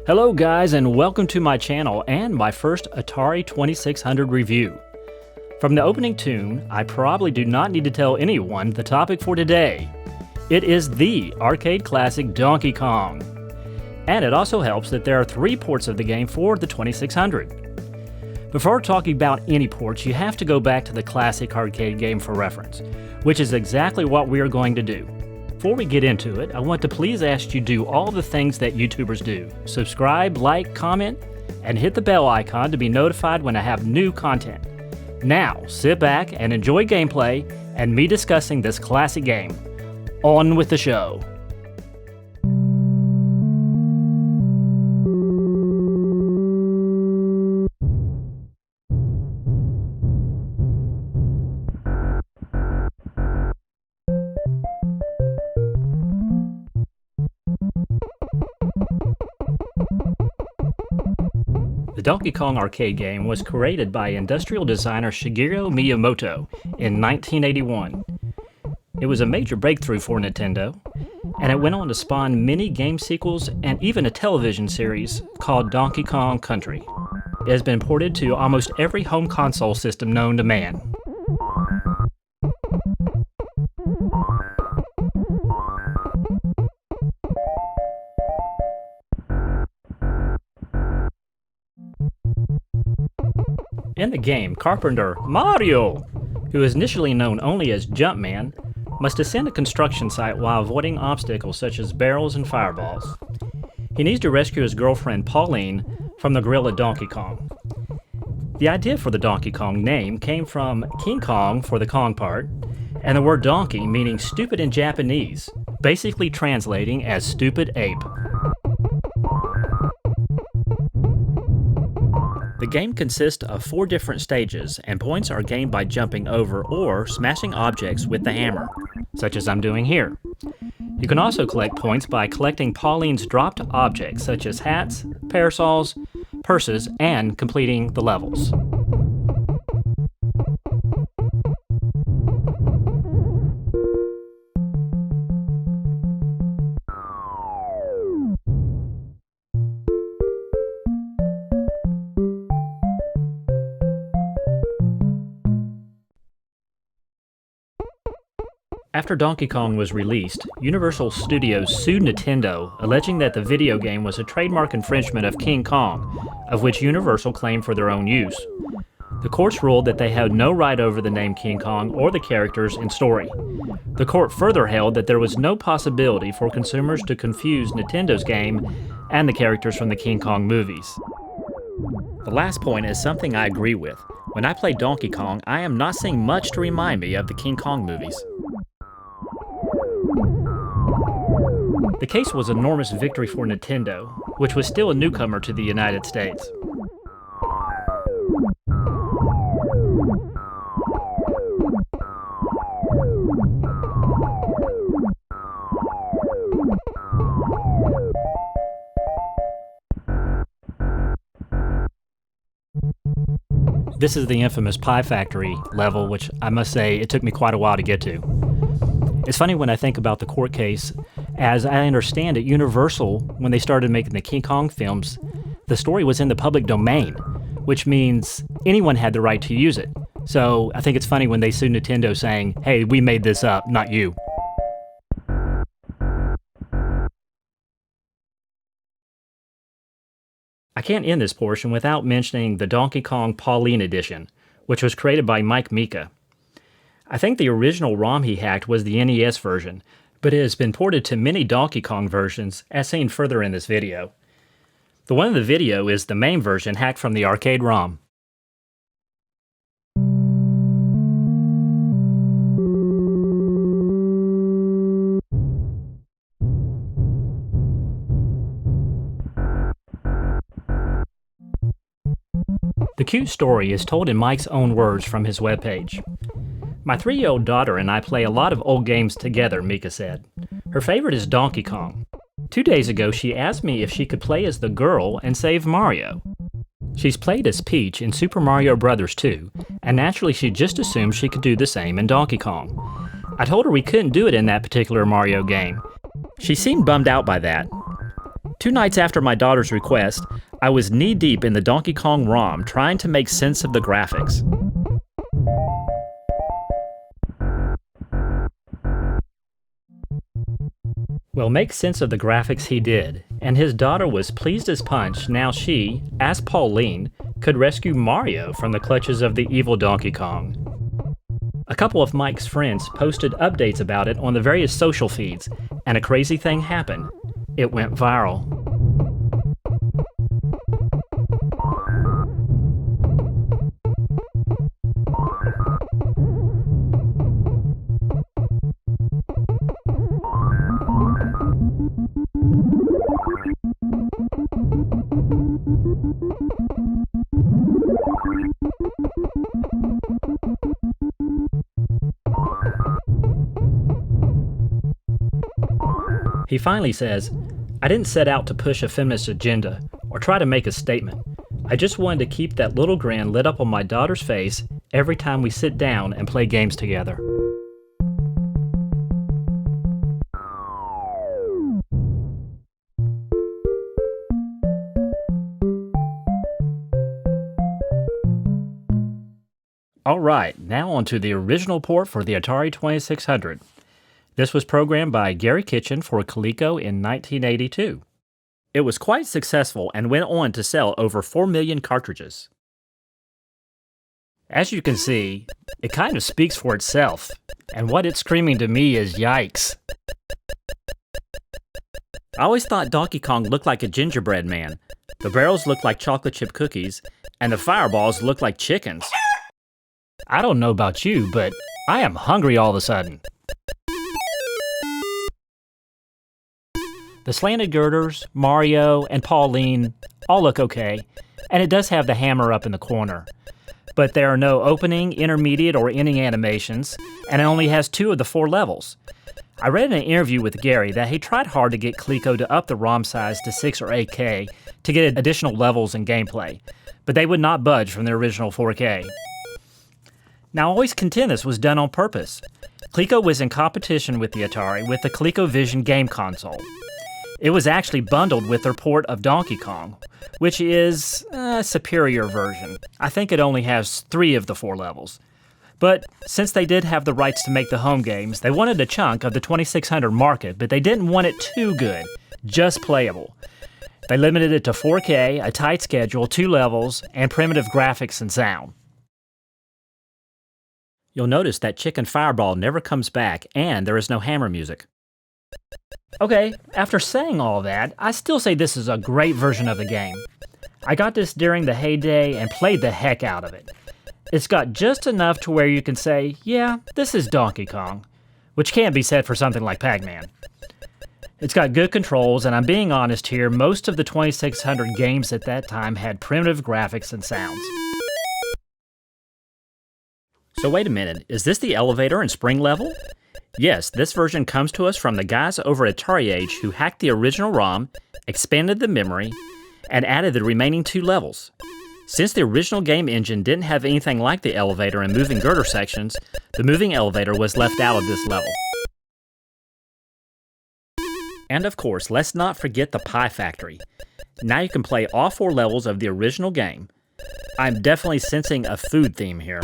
Hello guys, and welcome to my channel and my first Atari 2600 review. From the opening tune, I probably do not need to tell anyone the topic for today. It is the arcade classic Donkey Kong. And it also helps that there are 3 ports of the game for the 2600. Before talking about any ports, you have to go back to the classic arcade game for reference, which is exactly what we are going to do. Before we get into it, I want to please ask you to do all the things that YouTubers do. Subscribe, like, comment, and hit the bell icon to be notified when I have new content. Now, sit back and enjoy gameplay and me discussing this classic game. On with the show. The Donkey Kong arcade game was created by industrial designer Shigeru Miyamoto in 1981. It was a major breakthrough for Nintendo, and it went on to spawn many game sequels and even a television series called Donkey Kong Country. It has been ported to almost every home console system known to man. In the game, Carpenter Mario, who is initially known only as Jumpman, must ascend a construction site while avoiding obstacles such as barrels and fireballs. He needs to rescue his girlfriend Pauline from the gorilla Donkey Kong. The idea for the Donkey Kong name came from King Kong for the Kong part, and the word donkey meaning stupid in Japanese, basically translating as stupid ape. The game consists of 4 different stages, and points are gained by jumping over or smashing objects with the hammer, such as I'm doing here. You can also collect points by collecting Pauline's dropped objects, such as hats, parasols, purses, and completing the levels. After Donkey Kong was released, Universal Studios sued Nintendo, alleging that the video game was a trademark infringement of King Kong, of which Universal claimed for their own use. The courts ruled that they had no right over the name King Kong or the characters and story. The court further held that there was no possibility for consumers to confuse Nintendo's game and the characters from the King Kong movies. The last point is something I agree with. When I play Donkey Kong, I am not seeing much to remind me of the King Kong movies. The case was an enormous victory for Nintendo, which was still a newcomer to the United States. This is the infamous Pie Factory level, which I must say it took me quite a while to get to. It's funny when I think about the court case. As I understand it, Universal, when they started making the King Kong films, the story was in the public domain, which means anyone had the right to use it. So I think it's funny when they sued Nintendo saying, hey, we made this up, not you. I can't end this portion without mentioning the Donkey Kong Pauline edition, which was created by Mike Mika. I think the original ROM he hacked was the NES version, but it has been ported to many Donkey Kong versions, as seen further in this video. The one in the video is the main version hacked from the arcade ROM. The cute story is told in Mike's own words from his webpage. My 3-year-old daughter and I play a lot of old games together, Mika said. Her favorite is Donkey Kong. 2 days ago, she asked me if she could play as the girl and save Mario. She's played as Peach in Super Mario Bros. 2, and naturally she just assumed she could do the same in Donkey Kong. I told her we couldn't do it in that particular Mario game. She seemed bummed out by that. 2 nights after my daughter's request, I was knee-deep in the Donkey Kong ROM trying to make sense of the graphics. Well, make sense of the graphics he did, and his daughter was pleased as punch now she, as Pauline, could rescue Mario from the clutches of the evil Donkey Kong. A couple of Mike's friends posted updates about it on the various social feeds, and a crazy thing happened. It went viral. He finally says, "I didn't set out to push a feminist agenda or try to make a statement. I just wanted to keep that little grin lit up on my daughter's face every time we sit down and play games together." Alright, now on to the original port for the Atari 2600. This was programmed by Gary Kitchen for Coleco in 1982. It was quite successful and went on to sell over 4 million cartridges. As you can see, it kind of speaks for itself, and what it's screaming to me is yikes. I always thought Donkey Kong looked like a gingerbread man, the barrels looked like chocolate chip cookies, and the fireballs looked like chickens. I don't know about you, but I am hungry all of a sudden. The slanted girders, Mario, and Pauline all look okay, and it does have the hammer up in the corner. But there are no opening, intermediate, or ending animations, and it only has 2 of the 4 levels. I read in an interview with Gary that he tried hard to get Coleco to up the ROM size to 6 or 8K to get additional levels and gameplay, but they would not budge from the original 4K. Now, I always contend this was done on purpose. Coleco was in competition with the Atari with the ColecoVision game console. It was actually bundled with their port of Donkey Kong, which is a superior version. I think it only has 3 of the 4 levels. But since they did have the rights to make the home games, they wanted a chunk of the 2600 market, but they didn't want it too good, just playable. They limited it to 4K, a tight schedule, 2 levels, and primitive graphics and sound. You'll notice that Chicken Fireball never comes back, and there is no hammer music. Okay, after saying all that, I still say this is a great version of the game. I got this during the heyday and played the heck out of it. It's got just enough to where you can say, yeah, this is Donkey Kong, which can't be said for something like Pac-Man. It's got good controls, and I'm being honest here, most of the 2600 games at that time had primitive graphics and sounds. So wait a minute, is this the elevator and spring level? Yes, this version comes to us from the guys over at Atari Age who hacked the original ROM, expanded the memory, and added the remaining 2 levels. Since the original game engine didn't have anything like the elevator and moving girder sections, the moving elevator was left out of this level. And of course, let's not forget the Pie Factory. Now you can play all 4 levels of the original game. I'm definitely sensing a food theme here.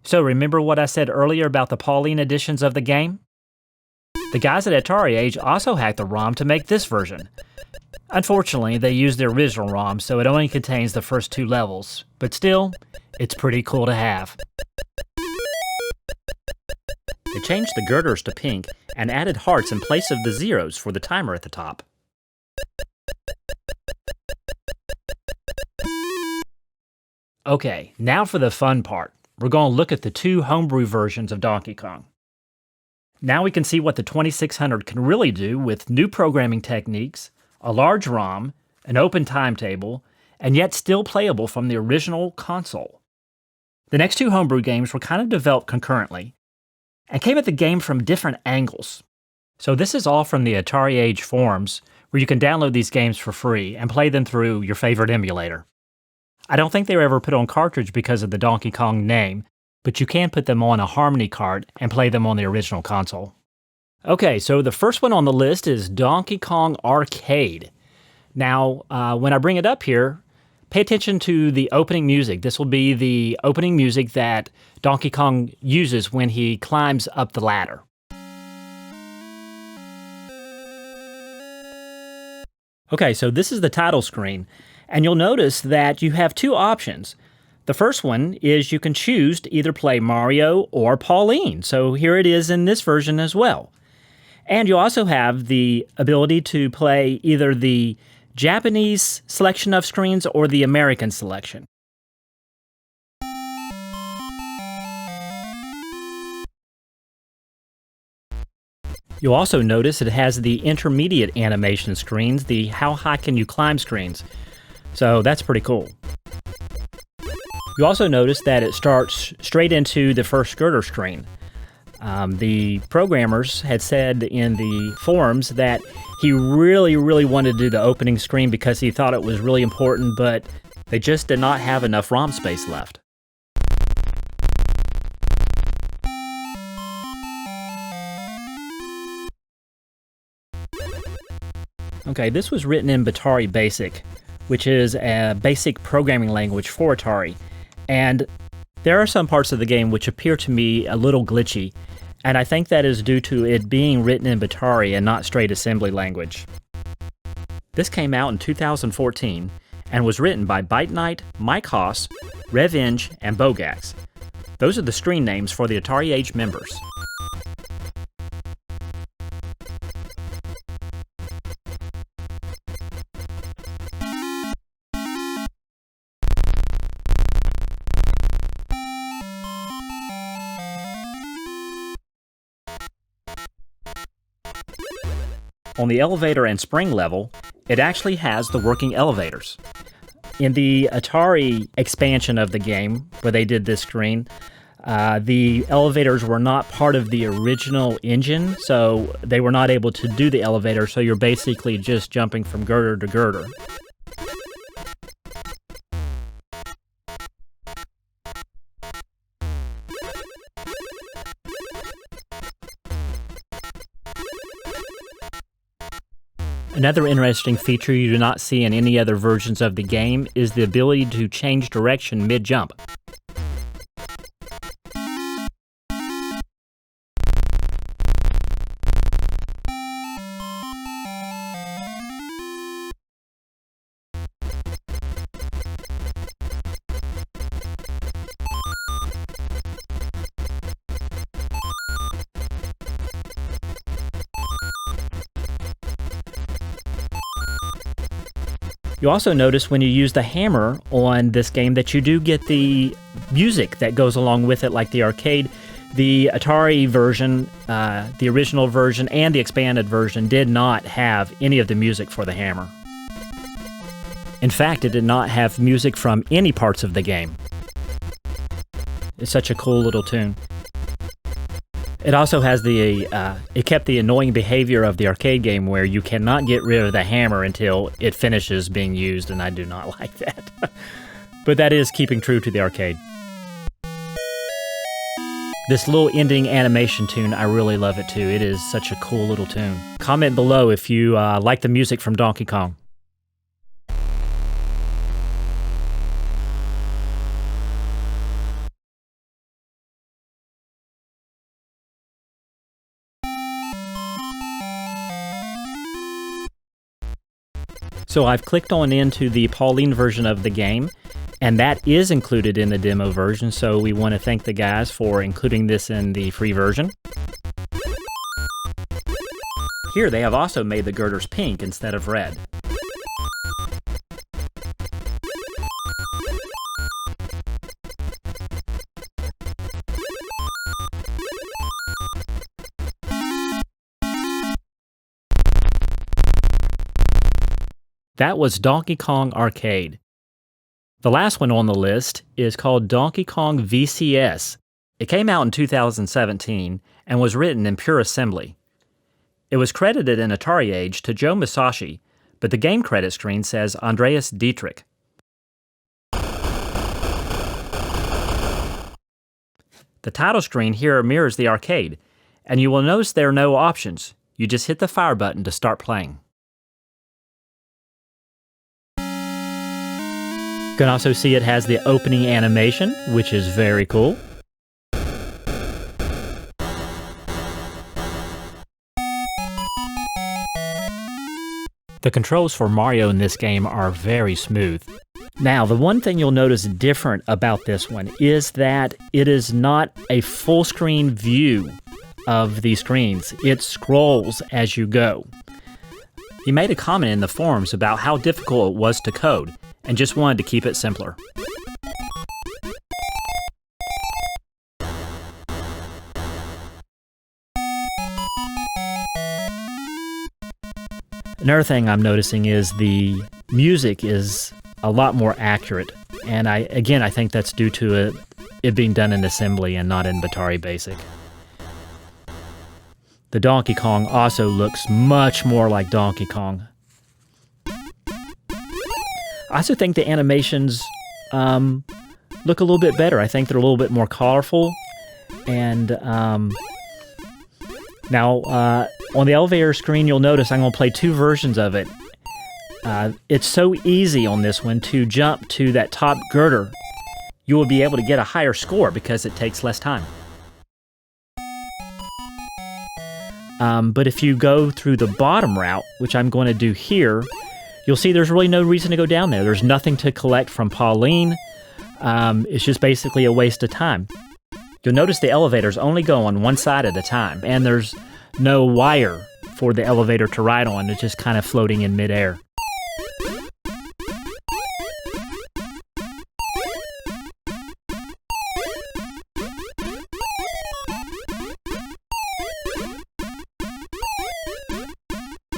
So remember what I said earlier about the Pauline editions of the game? The guys at Atari Age also hacked the ROM to make this version. Unfortunately, they used the original ROM, so it only contains the first 2 levels, but still, it's pretty cool to have. They changed the girders to pink and added hearts in place of the zeros for the timer at the top. Okay, now for the fun part. We're going to look at the 2 homebrew versions of Donkey Kong. Now we can see what the 2600 can really do with new programming techniques, a large ROM, an open timetable, and yet still playable from the original console. The next 2 homebrew games were kind of developed concurrently, and came at the game from different angles. So this is all from the Atari Age forums, where you can download these games for free and play them through your favorite emulator. I don't think they were ever put on cartridge because of the Donkey Kong name, but you can put them on a Harmony cart and play them on the original console. Okay, so the first one on the list is Donkey Kong Arcade. Now, when I bring it up here, pay attention to the opening music. This will be the opening music that Donkey Kong uses when he climbs up the ladder. Okay, so this is the title screen, and you'll notice that you have two options. The first one is you can choose to either play Mario or Pauline, so here it is in this version as well. And you also have the ability to play either the Japanese selection of screens or the American selection. You'll also notice it has the intermediate animation screens, the how high can you climb screens. So that's pretty cool. You also notice that it starts straight into the first girder screen. The programmers had said in the forums that he really wanted to do the opening screen because he thought it was really important, but they just did not have enough ROM space left. Okay, this was written in Atari Basic, which is a basic programming language for Atari. And there are some parts of the game which appear to me a little glitchy, and I think that is due to it being written in Atari and not straight assembly language. This came out in 2014 and was written by Byte Knight, Mike Haas, Revenge, and Bogax. Those are the screen names for the Atari Age members. On the elevator and spring level, it actually has the working elevators. In the Atari expansion of the game, where they did this screen, the elevators were not part of the original engine, so they were not able to do the elevator, so you're basically just jumping from girder to girder. Another interesting feature you do not see in any other versions of the game is the ability to change direction mid-jump. You also notice when you use the hammer on this game that you do get the music that goes along with it, like the arcade. The Atari version, the original version, and the expanded version did not have any of the music for the hammer. In fact, it did not have music from any parts of the game. It's such a cool little tune. It also has it kept the annoying behavior of the arcade game where you cannot get rid of the hammer until it finishes being used, and I do not like that. But that is keeping true to the arcade. This little ending animation tune, I really love it too. It is such a cool little tune. Comment below if you like the music from Donkey Kong. So I've clicked on into the Pauline version of the game, and that is included in the demo version, so we want to thank the guys for including this in the free version. Here they have also made the girders pink instead of red. That was Donkey Kong Arcade. The last one on the list is called Donkey Kong VCS. It came out in 2017 and was written in pure assembly. It was credited in Atari Age to Joe Musashi, but the game credit screen says Andreas Dietrich. The title screen here mirrors the arcade, and you will notice there are no options. You just hit the fire button to start playing. You can also see it has the opening animation, which is very cool. The controls for Mario in this game are very smooth. Now, the one thing you'll notice different about this one is that it is not a full screen view of the screens. It scrolls as you go. He made a comment in the forums about how difficult it was to code and just wanted to keep it simpler. Another thing I'm noticing is the music is a lot more accurate, and I think that's due to it being done in assembly and not in Atari Basic. The Donkey Kong also looks much more like Donkey Kong. I also think the animations look a little bit better. I think they're a little bit more colorful, and now on the elevator screen you'll notice I'm going to play two versions of it. It's so easy on this one to jump to that top girder. You will be able to get a higher score because it takes less time. But if you go through the bottom route, which I'm going to do here, you'll see there's really no reason to go down there. There's nothing to collect from Pauline. It's just basically a waste of time. You'll notice the elevators only go on one side at a time, and there's no wire for the elevator to ride on. It's just kind of floating in midair.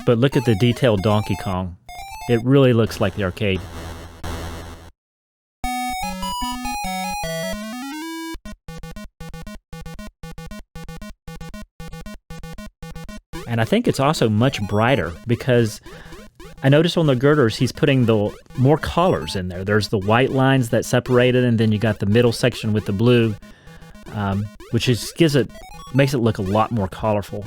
But look at the detailed Donkey Kong. It really looks like the arcade. And I think it's also much brighter because I noticed on the girders he's putting the more colors in there. There's the white lines that separate it, and then you got the middle section with the blue, which just makes it look a lot more colorful.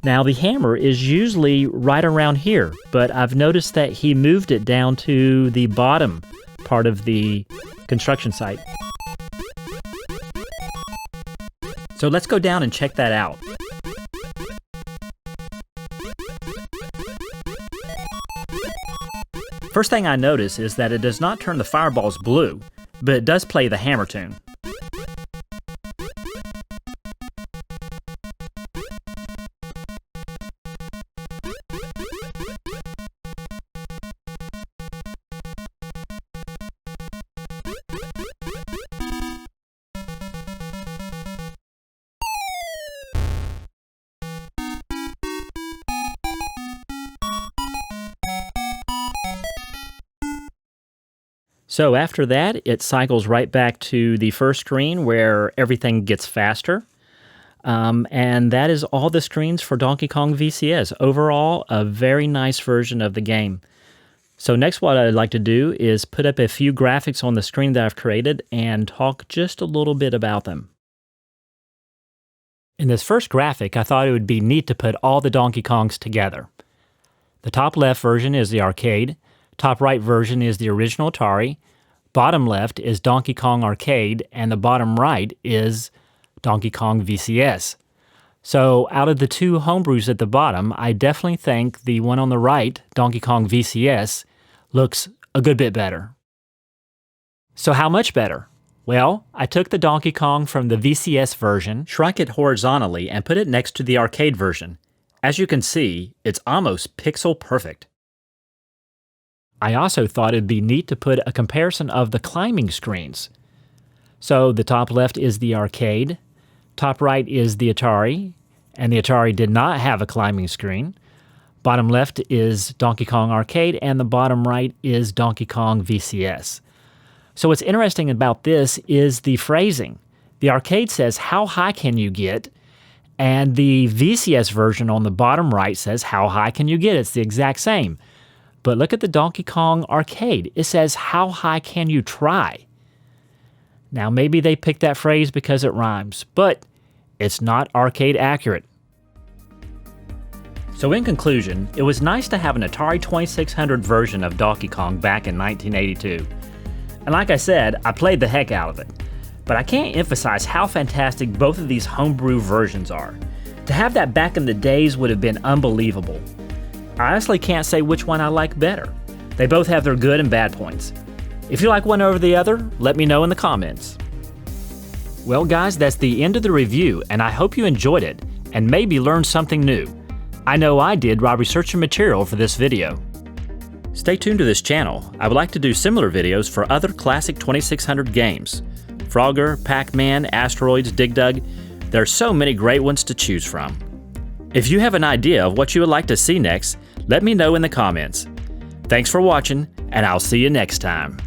Now the hammer is usually right around here, but I've noticed that he moved it down to the bottom part of the construction site. So let's go down and check that out. First thing I notice is that it does not turn the fireballs blue, but it does play the hammer tune. So after that, it cycles right back to the first screen where everything gets faster. And that is all the screens for Donkey Kong VCS. Overall, a very nice version of the game. So next what I'd like to do is put up a few graphics on the screen that I've created and talk just a little bit about them. In this first graphic, I thought it would be neat to put all the Donkey Kongs together. The top left version is the arcade. Top right version is the original Atari, bottom left is Donkey Kong Arcade, and the bottom right is Donkey Kong VCS. So out of the two homebrews at the bottom, I definitely think the one on the right, Donkey Kong VCS, looks a good bit better. So how much better? Well, I took the Donkey Kong from the VCS version, shrunk it horizontally, and put it next to the arcade version. As you can see, it's almost pixel perfect. I also thought it'd be neat to put a comparison of the climbing screens. So the top left is the arcade, top right is the Atari, and the Atari did not have a climbing screen. Bottom left is Donkey Kong Arcade, and the bottom right is Donkey Kong VCS. So what's interesting about this is the phrasing. The arcade says, "How high can you get?" And the VCS version on the bottom right says, "How high can you get?" It's the exact same. But look at the Donkey Kong arcade. It says, "How high can you try?" Now maybe they picked that phrase because it rhymes, but it's not arcade accurate. So in conclusion, it was nice to have an Atari 2600 version of Donkey Kong back in 1982. And like I said, I played the heck out of it. But I can't emphasize how fantastic both of these homebrew versions are. To have that back in the days would have been unbelievable. I honestly can't say which one I like better. They both have their good and bad points. If you like one over the other, let me know in the comments. Well guys, that's the end of the review, and I hope you enjoyed it and maybe learned something new. I know I did while researching material for this video. Stay tuned to this channel. I would like to do similar videos for other classic 2600 games. Frogger, Pac-Man, Asteroids, Dig Dug. There are so many great ones to choose from. If you have an idea of what you would like to see next, let me know in the comments. Thanks for watching, and I'll see you next time.